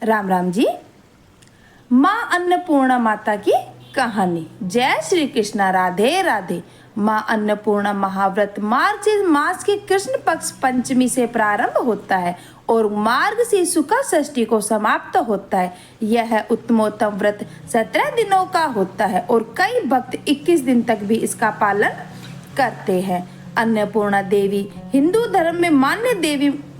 राम राम जी। माँ अन्नपूर्णा माता की कहानी। जय श्री कृष्णा, राधे राधे। माँ अन्नपूर्णा महाव्रत मार्च मास के कृष्ण पक्ष पंचमी से प्रारंभ होता है और मार्ग से शुक्ल षष्ठी को समाप्त होता है। यह उत्तमोत्तम व्रत 17 दिनों का होता है और कई भक्त 21 दिन तक भी इसका पालन करते हैं। अन्नपूर्णा देवी हिंदू धर्म में मान्य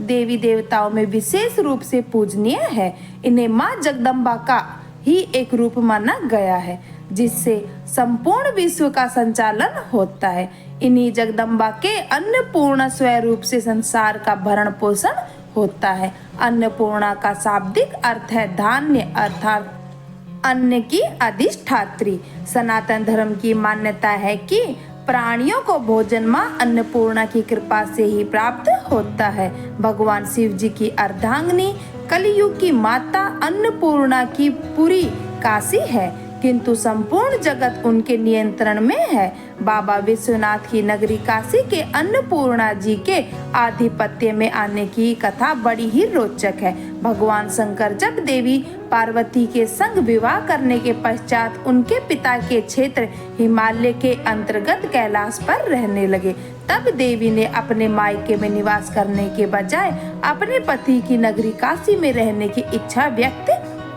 देवी देवताओं में विशेष रूप से पूजनीय है। इन्हें माँ जगदम्बा का ही एक रूप माना गया है, जिससे संपूर्ण विश्व का संचालन होता है। इन्हीं जगदम्बा के अन्नपूर्णा स्वरूप से संसार का भरण पोषण होता है। अन्नपूर्णा का शाब्दिक अर्थ है धान्य, अर्थात अन्न की अधिष्ठात्री। सनातन धर्म की मान्यता है कि प्राणियों को भोजन माँ अन्नपूर्णा की कृपा से ही प्राप्त होता है। भगवान शिव जी की अर्धांगिनी कलयुग की माता अन्नपूर्णा की पूरी काशी है, किंतु संपूर्ण जगत उनके नियंत्रण में है। बाबा विश्वनाथ की नगरी काशी के अन्नपूर्णा जी के आधिपत्य में आने की कथा बड़ी ही रोचक है। भगवान शंकर जब देवी पार्वती के संग विवाह करने के पश्चात उनके पिता के क्षेत्र हिमालय के अंतर्गत कैलाश पर रहने लगे, तब देवी ने अपने मायके में निवास करने के बजाय अपने पति की नगरी काशी में रहने की इच्छा व्यक्त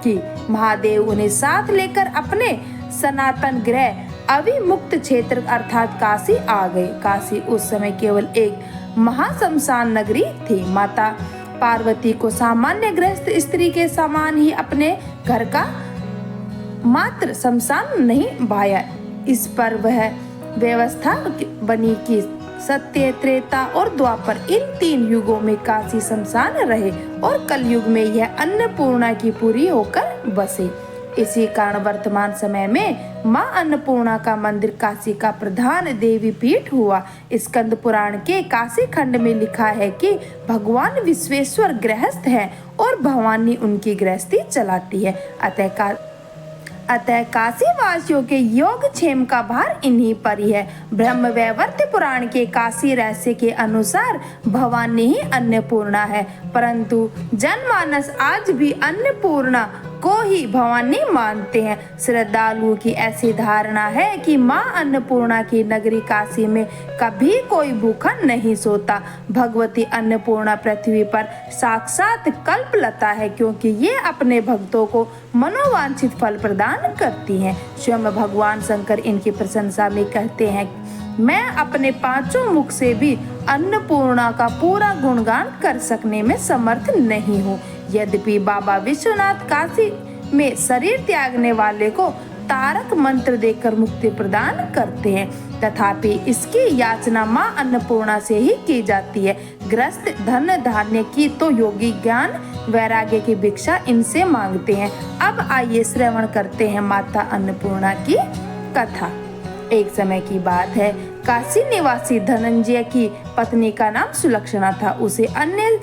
की। महादेव उन्हें साथ लेकर अपने सनातन ग्रह अविमुक्त क्षेत्र अर्थात काशी आ गए। काशी उस समय केवल एक महाशमशान नगरी थी। माता पार्वती को सामान्य गृहस्थ स्त्री के समान ही अपने घर का मात्र शमशान नहीं भाया। इस पर वह व्यवस्था बनी कि सत्य, त्रेता और द्वापर इन 3 युगों में काशी शमशान रहे और कलयुग में यह अन्नपूर्णा की पूरी होकर बसे। इसी कारण वर्तमान समय में माँ अन्नपूर्णा का मंदिर काशी का प्रधान देवी पीठ हुआ। स्कंद पुराण के काशी खंड में लिखा है कि भगवान विश्वेश्वर गृहस्थ है और भवानी उनकी गृहस्थी चलाती है। अतः काशी वासियों के योगक्षेम का भार इन्हीं पर ही है। ब्रह्म वैवर्त पुराण के काशी रहस्य के अनुसार भवानी ही अन्नपूर्णा है, परंतु जनमानस आज भी अन्नपूर्णा को ही भवानी मानते हैं। श्रद्धालुओं की ऐसी धारणा है कि माँ अन्नपूर्णा की नगरी काशी में कभी कोई भूखा नहीं सोता। भगवती अन्नपूर्णा पृथ्वी पर साक्षात कल्पलता है, क्योंकि ये अपने भक्तों को मनोवांछित फल प्रदान करती हैं। स्वयं भगवान शंकर इनकी प्रशंसा में कहते हैं, मैं अपने 5 मुख से भी अन्नपूर्णा का पूरा गुणगान कर सकने में समर्थ नहीं हूँ। यद्यपि बाबा विश्वनाथ काशी में शरीर त्यागने वाले को तारक मंत्र देकर मुक्ति प्रदान करते हैं, तथापि इसकी याचना माँ अन्नपूर्णा से ही की जाती है। ग्रस्त धन धान्य की तो योगी ज्ञान वैराग्य की भिक्षा इनसे मांगते हैं। अब आइए श्रवण करते हैं माता अन्नपूर्णा की कथा। एक समय की बात है, काशी निवासी धनंजय की पत्नी का नाम सुलक्षणा था। उसे अन्य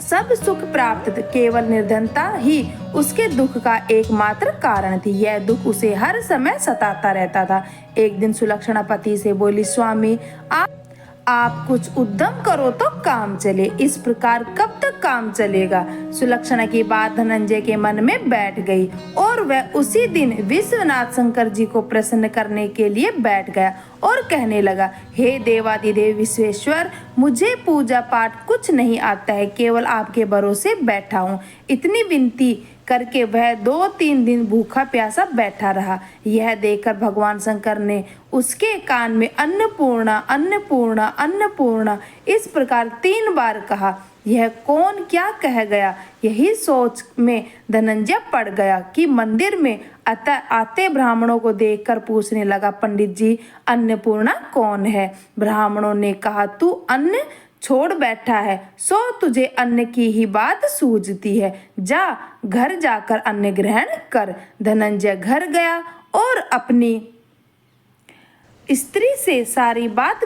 सब सुख प्राप्त, केवल निर्धनता ही उसके दुख का एकमात्र कारण थी। यह दुख उसे हर समय सताता रहता था। एक दिन सुलक्षणा पति से बोली, स्वामी आप कुछ उद्यम करो तो काम चले, इस प्रकार कब तक काम चलेगा। सुलक्षणा की बात धनंजय के मन में बैठ गई और वह उसी दिन विश्वनाथ शंकर जी को प्रसन्न करने के लिए बैठ गया और कहने लगा, हे देवादिदेव विश्वेश्वर, मुझे पूजा पाठ कुछ नहीं आता है, केवल आपके भरोसे बैठा हूँ। इतनी विनती करके वह 2-3 दिन भूखा प्यासा बैठा रहा। यह देखकर भगवान शंकर ने उसके कान में अन्नपूर्णा अन्नपूर्णा अन्नपूर्णा इस प्रकार 3 बार कहा। यह कौन क्या कह गया, यही सोच में धनंजय पड़ गया कि मंदिर में आते ब्राह्मणों को देखकर पूछने लगा, पंडित जी अन्नपूर्णा कौन है। ब्राह्मणों ने कहा, तू अन्न छोड़ बैठा है, सो तुझे अन्न की ही बात सूझती है, जा घर जाकर अन्न ग्रहण कर। धनंजय घर गया और अपनी स्त्री से सारी बात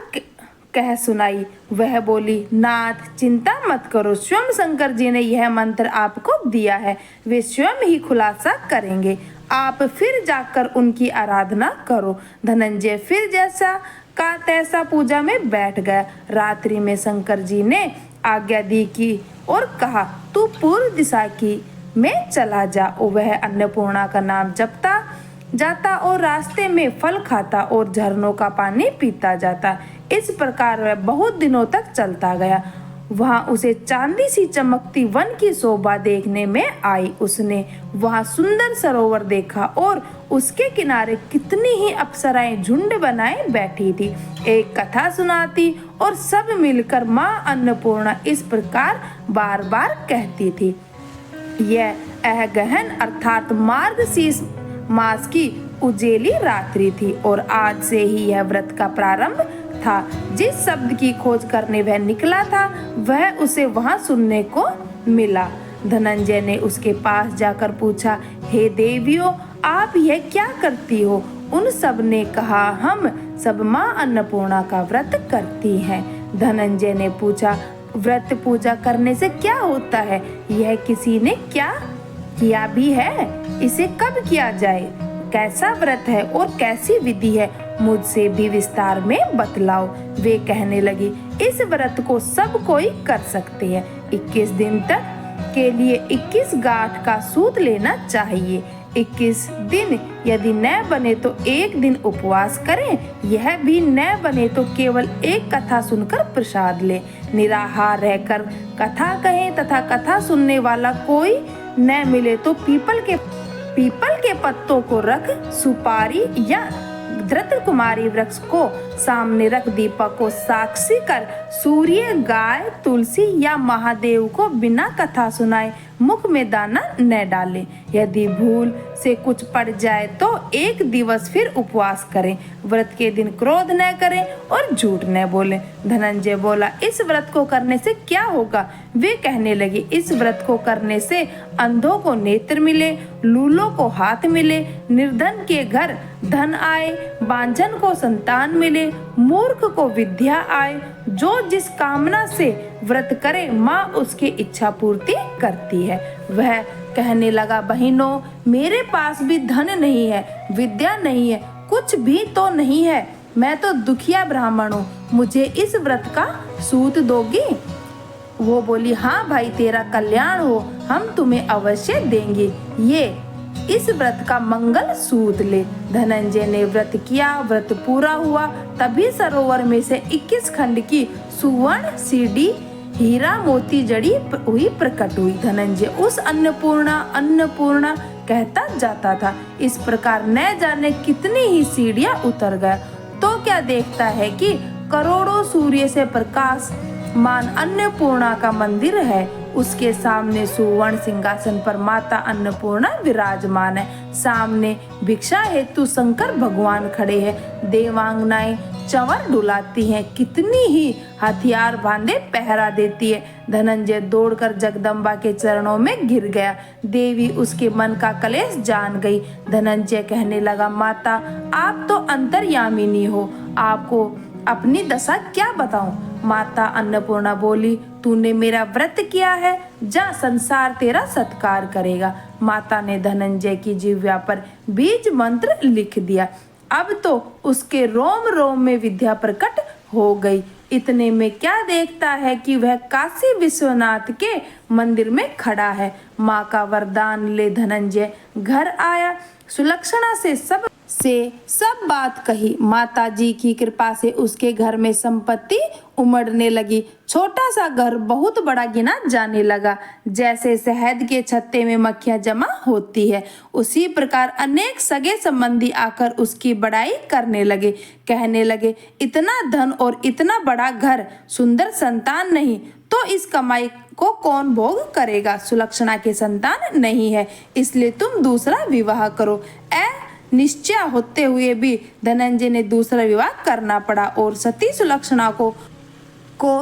कह सुनाई। वह बोली, नाथ चिंता मत करो, स्वयं शंकर जी ने यह मंत्र आपको दिया है, वे स्वयं ही खुलासा करेंगे, आप फिर जाकर उनकी आराधना करो। धनंजय फिर जैसा का तैसा पूजा में बैठ गया। रात्रि में शंकर जी ने आज्ञा दी की और कहा, तू पूर्व दिशा की में चला जा। और वह अन्नपूर्णा का नाम जपता जाता और रास्ते में फल खाता और झरनों का पानी पीता जाता। इस प्रकार वह बहुत दिनों तक चलता गया। वहां उसे चांदी सी चमकती वन की शोभा देखने में आई। उसने वहां सुंदर सरोवर देखा और उसके किनारे कितनी ही अप्सराएं झुंड बनाए बैठी थी, एक कथा सुनाती और सब मिलकर माँ अन्नपूर्णा इस प्रकार बार बार कहती थी। यह गहन अर्थात मार्गशीर्ष मास की उजेली रात्रि थी और आज से ही यह व्रत का प्रारंभ था। जिस शब्द की खोज करने वह निकला था वह उसे वहां सुनने को मिला। धनंजय ने उसके पास जाकर पूछा, हे देवियों, आप यह क्या करती हो? उन सब ने कहा, हम सब माँ अन्नपूर्णा का व्रत करती हैं। धनंजय ने पूछा, व्रत पूजा करने से क्या होता है? यह किसी ने क्या किया भी है? इसे कब किया जाए? कैसा व्रत है और कैसी विधि है? मुझसे भी विस्तार में बतलाओ। वे कहने लगी, इस व्रत को सब कोई कर सकते हैं। 21 दिन तक के लिए 21 गांठ का सूत लेना चाहिए। 21 दिन यदि न बने तो एक दिन उपवास करें। यह भी न बने तो केवल एक कथा सुनकर प्रसाद ले। निराहार रहकर कथा कहें तथा कथा सुनने वाला कोई न मिले तो पीपल के पत्तों को रख सुपारी या धृत कुमारी वृक्ष को सामने रख दीपक को साक्षी कर सूर्य, गाय, तुलसी या महादेव को बिना कथा सुनाए मुख में दाना न डालें। यदि भूल से कुछ पड़ जाए तो एक दिवस फिर उपवास करें। व्रत के दिन क्रोध न करें और झूठ न बोलें। धनंजय बोला, इस व्रत को करने से क्या होगा? वे कहने लगे, इस व्रत को करने से अंधों को नेत्र मिले, लूलों को हाथ मिले, निर्धन के घर धन आए, बांझन को संतान मिले, मूर्ख को विद्या आए। जो जिस कामना से व्रत करे माँ उसकी इच्छा पूर्ति करती है। वह कहने लगा, बहनों, मेरे पास भी धन नहीं है, विद्या नहीं है, कुछ भी तो नहीं है। मैं तो दुखिया ब्राह्मण हूँ, मुझे इस व्रत का सूत दोगी? वो बोली, हाँ भाई, तेरा कल्याण हो, हम तुम्हें अवश्य देंगे। ये इस व्रत का मंगल सूत ले। धनंजय ने व्रत किया। व्रत पूरा हुआ तभी सरोवर में से 21 खंड की सुवर्ण सीढ़ी हीरा मोती जड़ी हुई प्रकट हुई। धनंजय उस अन्नपूर्णा कहता जाता था। इस प्रकार न जाने कितनी ही सीढ़ियां उतर गया तो क्या देखता है कि करोड़ों सूर्य से प्रकाश मान अन्नपूर्णा का मंदिर है। उसके सामने सुवर्ण सिंहासन पर माता अन्नपूर्णा विराजमान है। सामने भिक्षा हेतु शंकर भगवान खड़े हैं। देवांगनाएं चंवर डुलाती हैं, कितनी ही हथियार बांधे पहरा देती है। धनंजय दौड़कर जगदम्बा के चरणों में गिर गया। देवी उसके मन का कलेश जान गई। धनंजय कहने लगा, माता, आप तो अंतर्यामिनी हो, आपको अपनी दशा क्या बताऊं? माता अन्नपूर्णा बोली, तूने मेरा व्रत किया है, जा, संसार तेरा सत्कार करेगा। माता ने धनंजय की जिह्वा पर बीज मंत्र लिख दिया। अब तो उसके रोम रोम में विद्या प्रकट हो गई। इतने में क्या देखता है कि वह काशी विश्वनाथ के मंदिर में खड़ा है। माँ का वरदान ले धनंजय घर आया। सुलक्षणा से सब बात कही। माता जी की कृपा से उसके घर में संपत्ति उमड़ने लगी। छोटा सा घर बहुत बड़ा गिना जाने लगा। जैसे शहद के छत्ते में मक्खियां जमा होती है, उसी प्रकार अनेक सगे संबंधी आकर उसकी बड़ाई करने लगे। कहने लगे, इतना धन और इतना बड़ा घर, सुंदर संतान नहीं तो इस कमाई को कौन भोग करेगा? सुलक्षणा के संतान नहीं है, इसलिए तुम दूसरा विवाह करो। निश्चय होते हुए भी धनंजय ने दूसरा विवाह करना पड़ा और सती सुलक्षणा को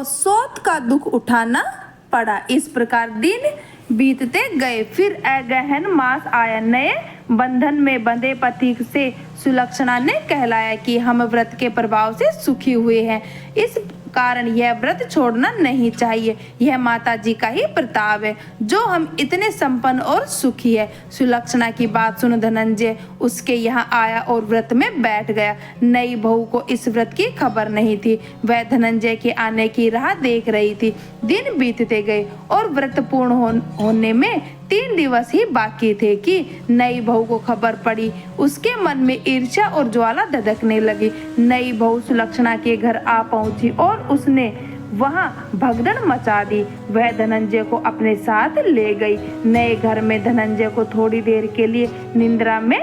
शोक का दुख उठाना पड़ा। इस प्रकार दिन बीतते गए। फिर अगहन मास आया। नए बंधन में बंधे पति से सुलक्षणा ने कहलाया कि हम व्रत के प्रभाव से सुखी हुए हैं, इस कारण यह व्रत छोड़ना नहीं चाहिए। यह माता जी का ही प्रताप है जो हम इतने संपन्न और सुखी है। सुलक्षणा की बात सुन धनंजय उसके यहाँ आया और व्रत में बैठ गया। नई बहू को इस व्रत की खबर नहीं थी। वह धनंजय के आने की राह देख रही थी। दिन बीतते गए और व्रत पूर्ण होने में 3 दिवस ही बाकी थे कि नई बहू को खबर पड़ी। उसके मन में ईर्ष्या और ज्वाला धधकने लगी। नई बहू सुलक्षणा के घर आ पहुंची और उसने वहां भगदड़ मचा दी। वह धनंजय को अपने साथ ले गई। नए घर में धनंजय को थोड़ी देर के लिए निद्रा में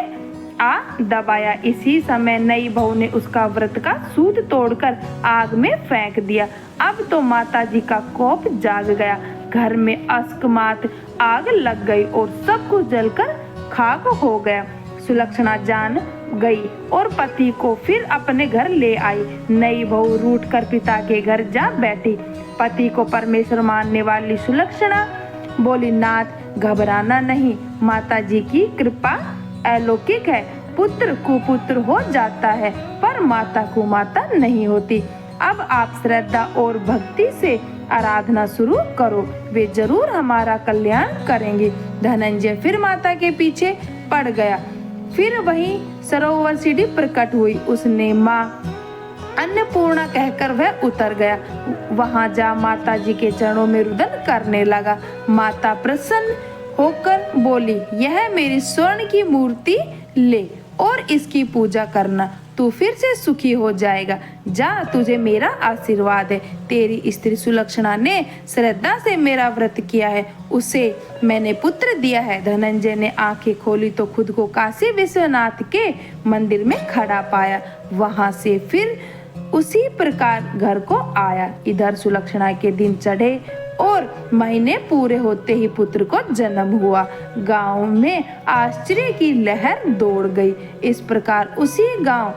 आ दबाया। इसी समय नई बहू ने उसका व्रत का सूत तोड़कर आग में फेंक दिया। अब तो माताजी का कोप जाग गया। घर में अकस्मात आग लग गई और सब कुछ जलकर खाक हो गया। सुलक्षणा जान गई और पति को फिर अपने घर ले आई। नई बहू रूठ कर पिता के घर जा बैठी। पति को परमेश्वर मानने वाली सुलक्षणा बोली, नाथ घबराना नहीं, माताजी की कृपा अलौकिक है। पुत्र कुपुत्र हो जाता है पर माता कुमाता नहीं होती। अब आप श्रद्धा और भक्ति से आराधना शुरू करो, वे जरूर हमारा कल्याण करेंगे। धनंजय फिर माता के पीछे पड़ गया। फिर वही सरोवर सीढ़ी प्रकट हुई। उसने माँ अन्नपूर्णा कहकर वह उतर गया। वहां जा माता जी के चरणों में रुदन करने लगा। माता प्रसन्न होकर बोली, यह मेरी स्वर्ण की मूर्ति ले और इसकी पूजा करना, तू फिर से सुखी हो जाएगा। जा, तुझे मेरा आशीर्वाद है। तेरी स्त्री सुलक्षणा ने श्रद्धा से मेरा व्रत किया है, उसे मैंने पुत्र दिया है। धनंजय ने आंखें खोली तो खुद को काशी विश्वनाथ के मंदिर में खड़ा पाया। वहां से फिर उसी प्रकार घर को आया। इधर सुलक्षणा के दिन चढ़े और महीने पूरे होते ही पुत्र को जन्म हुआ। गांव में आश्चर्य की लहर दौड़ गई। इस प्रकार उसी गांव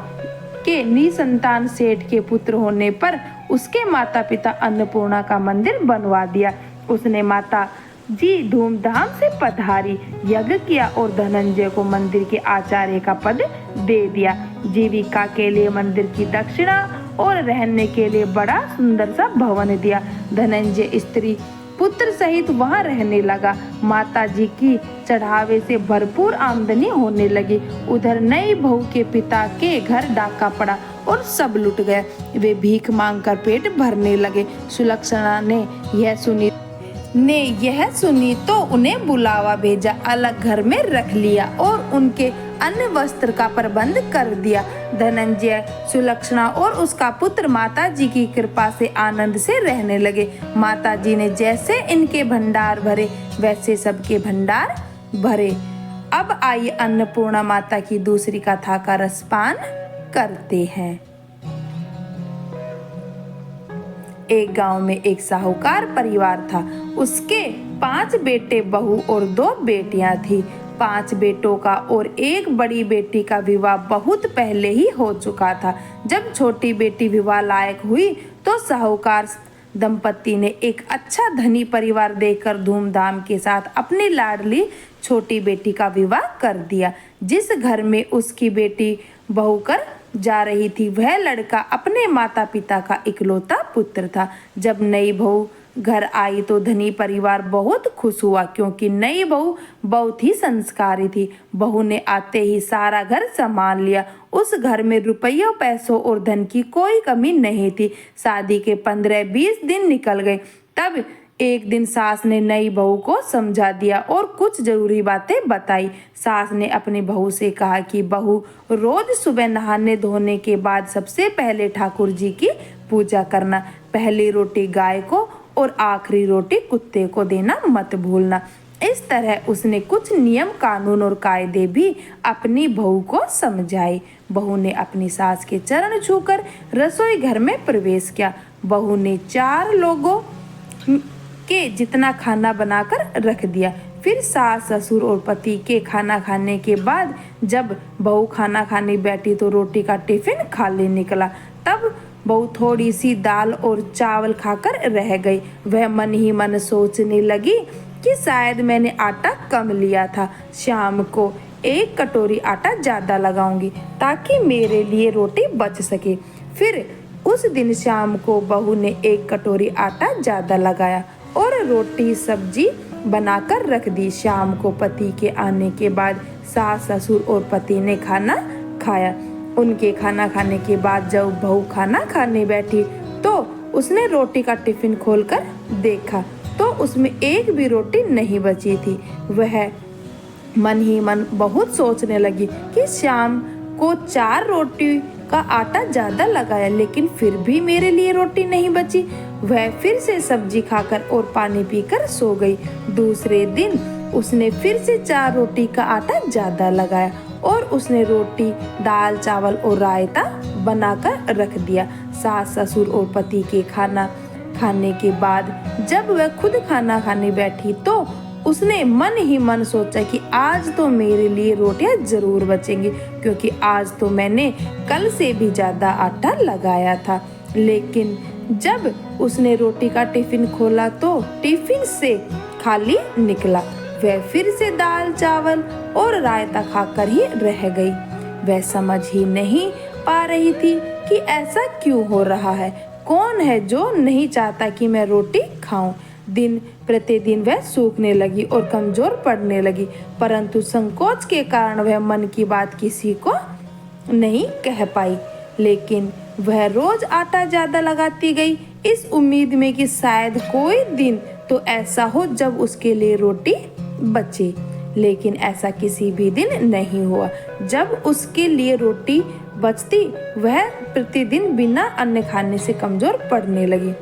के निसंतान सेठ के पुत्र होने पर उसके माता पिता अन्नपूर्णा का मंदिर बनवा दिया। उसने माता जी धूमधाम से पधारी, यज्ञ किया और धनंजय को मंदिर के आचार्य का पद दे दिया। जीविका के लिए मंदिर की दक्षिणा और रहने के लिए बड़ा सुंदर सा भवन दिया। धनंजय स्त्री पुत्र सहित वहां रहने लगा। माता जी की चढ़ावे से भरपूर आमदनी होने लगी। उधर नई बहू के पिता के घर डाका पड़ा और सब लुट गए। वे भीख मांगकर पेट भरने लगे। सुलक्षणा ने यह सुनी तो उन्हें बुलावा भेजा, अलग घर में रख लिया और उनके अन्न वस्त्र का प्रबंध कर दिया। धनंजय, सुलक्षणा और उसका पुत्र माता जी की कृपा से आनंद से रहने लगे। माता जी ने जैसे इनके भंडार भरे वैसे सबके भंडार भरे। अब आइए अन्नपूर्णा माता की दूसरी कथा का रसपान करते हैं। एक गांव में एक साहूकार परिवार था। उसके 5 बेटे, बहू और 2 बेटियां थी। 5 बेटों का और एक बड़ी बेटी का विवाह बहुत पहले ही हो चुका था। जब छोटी बेटी विवाह लायक हुई तो साहूकार दंपति ने एक अच्छा धनी परिवार देखकर धूमधाम के साथ अपनी लाडली छोटी बेटी का विवाह कर दिया। जिस घर में उसकी बेटी बहू कर जा रही थी वह लड़का अपने माता पिता का इकलौता पुत्र था। जब नई बहू घर आई तो धनी परिवार बहुत खुश हुआ, क्योंकि नई बहू बहुत ही संस्कारी थी। बहू ने आते ही सारा घर संभाल लिया। उस घर में रुपयों, पैसों और धन की कोई कमी नहीं थी। शादी के 15-20 दिन निकल गए। तब एक दिन सास ने नई बहू को समझा दिया और कुछ जरूरी बातें बताई। सास ने अपनी बहू से कहा कि बहू, रोज सुबह नहाने धोने के बाद सबसे पहले ठाकुर जी की पूजा करना। पहली रोटी गाय को और आखिरी रोटी कुत्ते को देना मत भूलना। इस तरह उसने कुछ नियम, कानून और कायदे भी अपनी बहू को समझाए। बहू ने अपनी सास के चरण छूकर रसोई घर में प्रवेश किया। बहू ने 4 लोगों के जितना खाना बनाकर रख दिया। फिर सास, ससुर और पति के खाना खाने के बाद जब बहू खाना खाने बैठी तो रोटी का टिफिन खाली निकला। तब बहू थोड़ी सी दाल और चावल खाकर रह गई। वह मन ही मन सोचने लगी कि शायद मैंने आटा कम लिया था। शाम को 1 कटोरी आटा ज़्यादा लगाऊंगी ताकि मेरे लिए रोटी बच सके। फिर उस दिन शाम को बहू ने 1 कटोरी आटा ज़्यादा लगाया और रोटी सब्जी बनाकर रख दी। शाम को पति के आने के बाद सास, ससुर और पति ने खाना खाया। उनके खाना खाने के बाद जब बहू खाना खाने बैठी तो उसने रोटी का टिफिन खोलकर देखा तो उसमें एक भी रोटी नहीं बची थी। वह मन ही मन बहुत सोचने लगी कि शाम को 4 रोटी का आटा ज्यादा लगाया, लेकिन फिर भी मेरे लिए रोटी नहीं बची। वह फिर से सब्जी खाकर और पानी पीकर सो गई। दूसरे दिन उसने फिर से 4 रोटी का आटा ज्यादा लगाया और उसने रोटी, दाल, चावल और रायता बनाकर रख दिया। सास, ससुर और पति के खाना खाने के बाद जब वह खुद खाना खाने बैठी तो उसने मन ही मन सोचा कि आज तो मेरे लिए रोटियां जरूर बचेंगी, क्योंकि आज तो मैंने कल से भी ज्यादा आटा लगाया था। लेकिन जब उसने रोटी का टिफिन खोला तो टिफिन से खाली निकला। वह फिर से दाल, चावल और रायता खाकर ही रह गई। वह समझ ही नहीं पा रही थी कि ऐसा क्यों हो रहा है। कौन है जो नहीं चाहता कि मैं रोटी खाऊं। दिन प्रतिदिन वह सूखने लगी और कमजोर पड़ने लगी, परंतु संकोच के कारण वह मन की बात किसी को नहीं कह पाई। लेकिन वह रोज आटा ज्यादा लगाती गई, इस उम्मीद में कि शायद कोई दिन तो ऐसा हो जब उसके लिए रोटी बचे। लेकिन ऐसा किसी भी दिन नहीं हुआ। जब उसके लिए रोटी बचती, वह प्रतिदिन बिना अन्न खाने से कमजोर पड़ने लगी।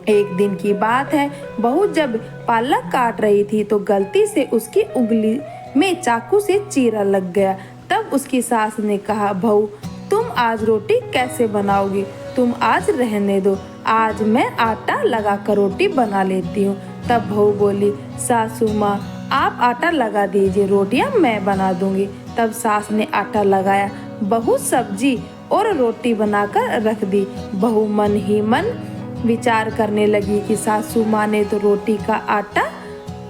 एक दिन की बात है, बहू जब पालक काट रही थी तो गलती से उसकी उंगली में चाकू से चीरा लग गया। तब उसकी सास ने कहा, बहू तुम आज रोटी कैसे बनाओगी? तुम आज रहने दो, आज मैं आटा लगाकर रोटी बना लेती हूँ। तब बहू बोली, सासू माँ आप आटा लगा दीजिए, रोटियां मैं बना दूंगी। तब सास ने आटा लगाया, बहू सब्जी और रोटी बनाकर रख दी। बहू मन ही मन विचार करने लगी कि सासू माँ ने तो रोटी का आटा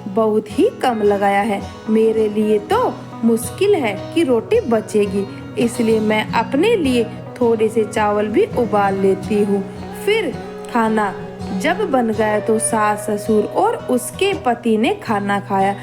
बहुत ही कम लगाया है, मेरे लिए तो मुश्किल है कि रोटी बचेगी, इसलिए मैं अपने लिए थोड़े से चावल भी उबाल लेती हूँ। फिर खाना जब बन गया तो सास, ससुर और उसके पति ने खाना खाया।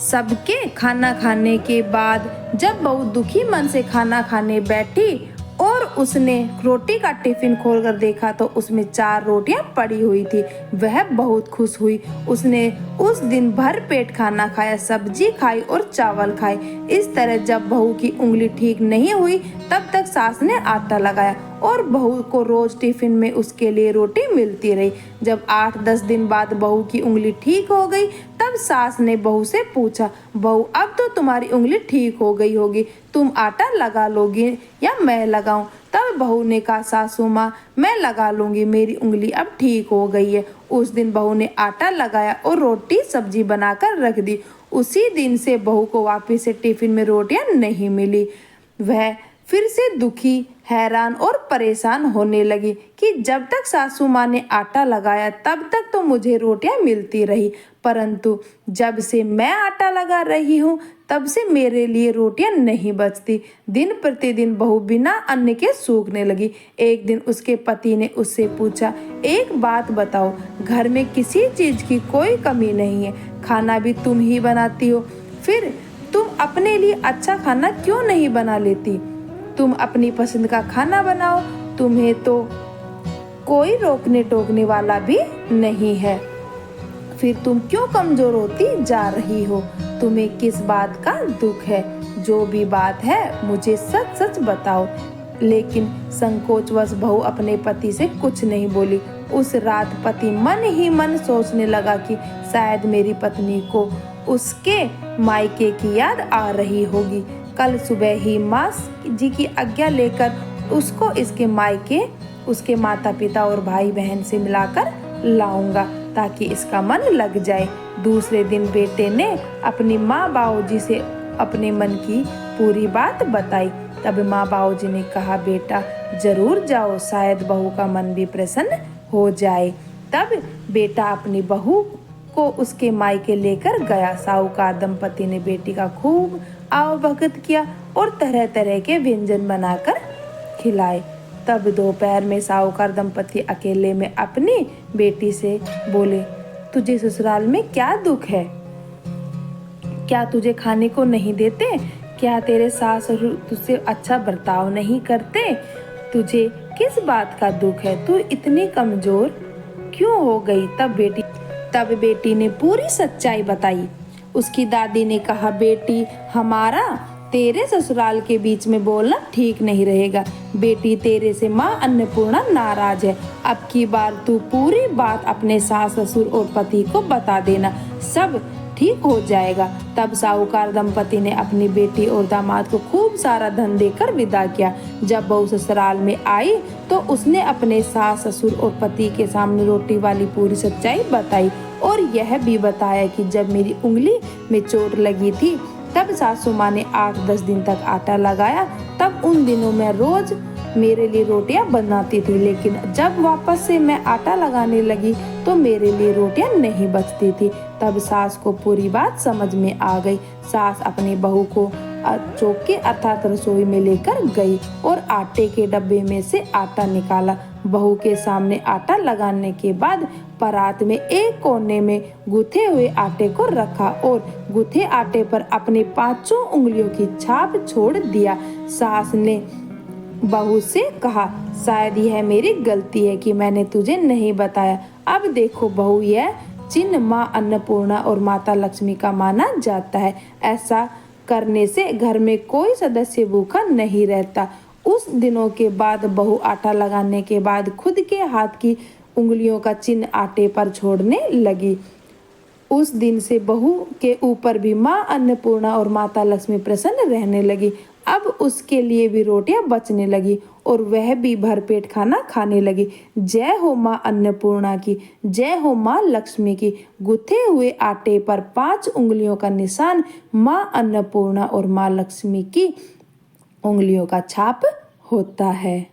सबके खाना खाने के बाद जब बहू दुखी मन से खाना खाने बैठी और उसने रोटी का टिफिन खोलकर देखा तो उसमें 4 रोटियां पड़ी हुई थी। वह बहुत खुश हुई। उसने उस दिन भर पेट खाना खाया, सब्जी खाई और चावल खाए। इस तरह जब बहू की उंगली ठीक नहीं हुई तब तक सास ने आटा लगाया और बहू को रोज टिफिन में उसके लिए रोटी मिलती रही। जब 8-10 दिन बाद बहू की उंगली ठीक हो गई तब सास ने बहू से पूछा, बहू अब तो तुम्हारी उंगली ठीक हो गई होगी, तुम आटा लगा लोगी या मैं लगाऊं? तब बहू ने कहा, सासू माँ मैं लगा लूंगी, मेरी उंगली अब ठीक हो गई है। उस दिन बहू ने आटा लगाया और रोटी सब्जी बनाकर रख दी। उसी दिन से बहू को वापस से टिफिन में रोटियां नहीं मिली। वह फिर से दुखी, हैरान और परेशान होने लगी कि जब तक सासू माँ ने आटा लगाया तब तक तो मुझे रोटियां मिलती रही, परंतु जब से मैं आटा लगा रही हूँ तब से मेरे लिए रोटियां नहीं बचती। दिन प्रतिदिन बहू बिना अन्न के सूखने लगी। एक दिन उसके पति ने उससे पूछा, एक बात बताओ, घर में किसी चीज की कोई कमी नहीं है, खाना भी तुम ही बनाती हो, फिर तुम अपने लिए अच्छा खाना क्यों नहीं बना लेती? तुम अपनी पसंद का खाना बनाओ, तुम्हें तो कोई रोकने टोकने वाला भी नहीं है, फिर तुम क्यों कमजोर होती जा रही हो? तुम्हें किस बात का दुख है? जो भी बात है मुझे सच सच बताओ। लेकिन संकोचवश बहू अपने पति से कुछ नहीं बोली। उस रात पति मन ही मन सोचने लगा कि शायद मेरी पत्नी को उसके मायके की याद आ रही होगी। कल सुबह ही माँ जी की आज्ञा लेकर उसको इसके मायके, उसके माता पिता और भाई बहन से मिलाकर लाऊंगा ताकि इसका मन लग जाए। दूसरे दिन बेटे ने अपनी माँ बाबूजी से अपने मन की पूरी बात बताई। तब माँ बाबूजी ने कहा, बेटा जरूर जाओ, शायद बहू का मन भी प्रसन्न हो जाए। तब बेटा अपनी बहू को उसके मायके लेकर गया। साहूकार दंपति ने बेटी का खूब आवभगत किया और तरह तरह के व्यंजन बनाकर खिलाए। तब दोपहर में साहूकार दंपति अकेले में अपनी बेटी से बोले, तुझे ससुराल में क्या दुख है? क्या तुझे खाने को नहीं देते? क्या तेरे सास ससुर तुझसे अच्छा बर्ताव नहीं करते? तुझे किस बात का दुख है? तू इतनी कमजोर क्यों हो गई? तब बेटी तब बेटी ने पूरी सच्चाई बताई। उसकी दादी ने कहा, बेटी, हमारा तेरे ससुराल के बीच में बोलना ठीक नहीं रहेगा। बेटी, तेरे से माँ अन्नपूर्णा नाराज है। अब की बार तू पूरी बात अपने सास ससुर और पति को बता देना, सब ठीक हो जाएगा। तब साहूकार दंपति ने अपनी बेटी और दामाद को खूब सारा धन देकर विदा किया। जब बहू ससुराल में आई तो उसने अपने सास ससुर और पति के सामने रोटी वाली पूरी सच्चाई बताई और यह भी बताया कि जब मेरी उंगली में चोट लगी थी तब सासू माँ ने 8-10 दिन तक आटा लगाया। तब उन दिनों में रोज मेरे लिए रोटियां बनाती थी, लेकिन जब वापस से मैं आटा लगाने लगी तो मेरे लिए रोटियां नहीं बचती थी। तब सास को पूरी बात समझ में आ गई। सास अपनी बहू को चौके अर्थात रसोई में लेकर गई और आटे के डब्बे में से आटा निकाला। बहू के सामने आटा लगाने के बाद परात में एक कोने में गूथे हुए आटे को रखा और गूथे आटे पर अपने 5 उंगलियों की छाप छोड़ दिया। सास ने बहू से कहा, शायद यह मेरी गलती है कि मैंने तुझे नहीं बताया। अब देखो बहू, यह चिन्ह माँ अन्नपूर्णा और माता लक्ष्मी का माना जाता है। ऐसा करने से घर में कोई सदस्य भूखा नहीं रहता। उस दिनों के बाद बहू आटा लगाने के बाद खुद के हाथ की उंगलियों का चिन्ह आटे पर छोड़ने लगी। उस दिन से बहू के ऊपर भी माँ अन्नपूर्णा और माता लक्ष्मी प्रसन्न रहने लगी। अब उसके लिए भी रोटियां बचने लगी और वह भी भरपेट खाना खाने लगी। जय हो माँ अन्नपूर्णा की, जय हो माँ लक्ष्मी की। गुथे हुए आटे पर 5 उंगलियों का निशान माँ अन्नपूर्णा और माँ लक्ष्मी की उंगलियों का छाप होता है।